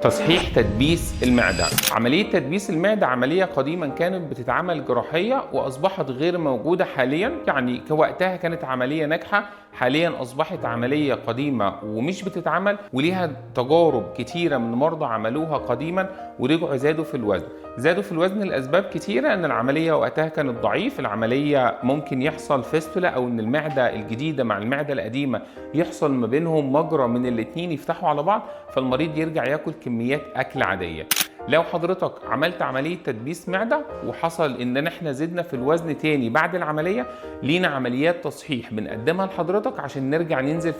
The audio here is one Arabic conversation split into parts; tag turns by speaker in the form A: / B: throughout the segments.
A: تصحيح تدبيس المعدة. عملية تدبيس المعدة عملية قديما كانت بتتعمل جراحية وأصبحت غير موجودة حاليا، يعني كوقتها كانت عملية ناجحة، حاليا أصبحت عملية قديمة ومش بتتعمل، وليها تجارب كتيرة من مرضى عملوها قديما ورجعوا زادوا في الوزن. لأسباب كتيرة، أن العملية وقتها كانت ضعيف، العملية ممكن يحصل فيستولا أو أن المعدة الجديدة مع المعدة القديمة يحصل ما بينهم مجرى من الاتنين يفتحوا على بعض، فالمريض يرجع ياكل كميات اكل عاديه. لو حضرتك عملت عمليه تدبيس معده وحصل ان احنا زدنا في الوزن تاني بعد العمليه، لينا عمليات تصحيح بنقدمها لحضرتك عشان نرجع ننزل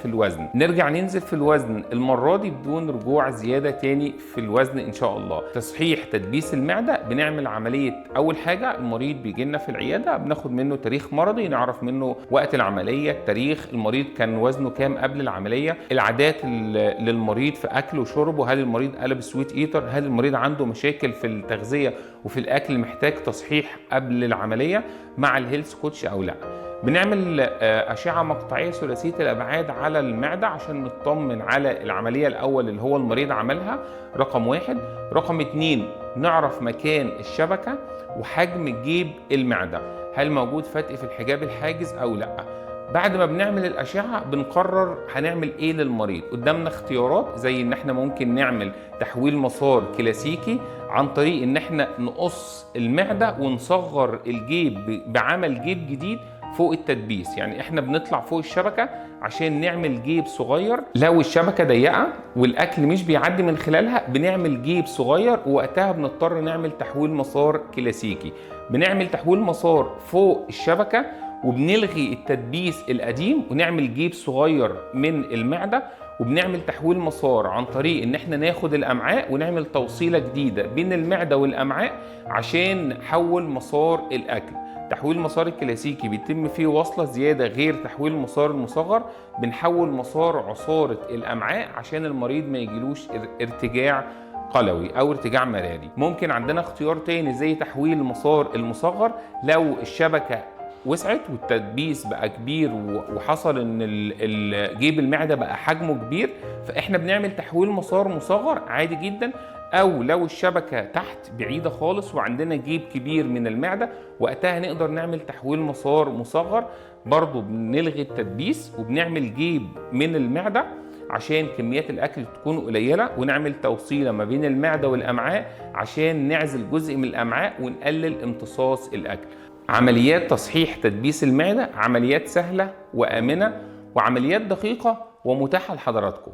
A: في الوزن المره دي بدون رجوع زياده تاني في الوزن ان شاء الله. تصحيح تدبيس المعده بنعمل عمليه، اول حاجه المريض بيجي لنا في العياده بناخد منه تاريخ مرضي، نعرف منه وقت العمليه، تاريخ المريض كان وزنه كام قبل العمليه، العادات للمريض في اكله وشربه، هل المريض قلب سويت ايتر، هل المريض عنده مشاكل في التغذيه وفي الاكل محتاج تصحيح قبل العمليه مع الهيلث كوتش او لا. بنعمل اشعه مقطعيه ثلاثيه الابعاد على المعده عشان نطمن على العمليه الاول اللي هو المريض عملها، رقم واحد. رقم اتنين، نعرف مكان الشبكه وحجم جيب المعده، هل موجود فتق في الحجاب الحاجز او لا. بعد ما بنعمل الأشعة بنقرر هنعمل إيه للمريض. قدامنا اختيارات زي إن إحنا ممكن نعمل تحويل مسار كلاسيكي عن طريق إن إحنا نقص المعدة ونصغر الجيب بعمل جيب جديد فوق التدبيس، يعني إحنا بنطلع فوق الشبكة عشان نعمل جيب صغير. لو الشبكة ضيقة والأكل مش بيعدي من خلالها بنعمل جيب صغير، ووقتها بنضطر نعمل تحويل مسار كلاسيكي. بنعمل تحويل مسار فوق الشبكة وبنلغي التدبيس القديم ونعمل جيب صغير من المعدة، وبنعمل تحويل مسار عن طريق ان احنا ناخد الامعاء ونعمل توصيلة جديدة بين المعدة والامعاء عشان نحول مسار الاكل. تحويل المسار الكلاسيكي بيتم فيه وصلة زيادة غير تحويل المسار المصغر، بنحول مسار عصارة الامعاء عشان المريض ما يجيلوش ارتجاع قلوي او ارتجاع مراري. ممكن عندنا اختيار تاني زي تحويل المسار المصغر لو الشبكة وسعت والتدبيس بقى كبير وحصل ان جيب المعده بقى حجمه كبير، فاحنا بنعمل تحويل مسار مصغر عادي جدا. او لو الشبكه تحت بعيده خالص وعندنا جيب كبير من المعده، وقتها نقدر نعمل تحويل مسار مصغر، برضو بنلغي التدبيس وبنعمل جيب من المعده عشان كميات الاكل تكون قليله، ونعمل توصيله ما بين المعده والامعاء عشان نعزل جزء من الامعاء ونقلل امتصاص الاكل. عمليات تصحيح تدبيس المعدة عمليات سهلة وآمنة وعمليات دقيقة ومتاحة لحضراتكم.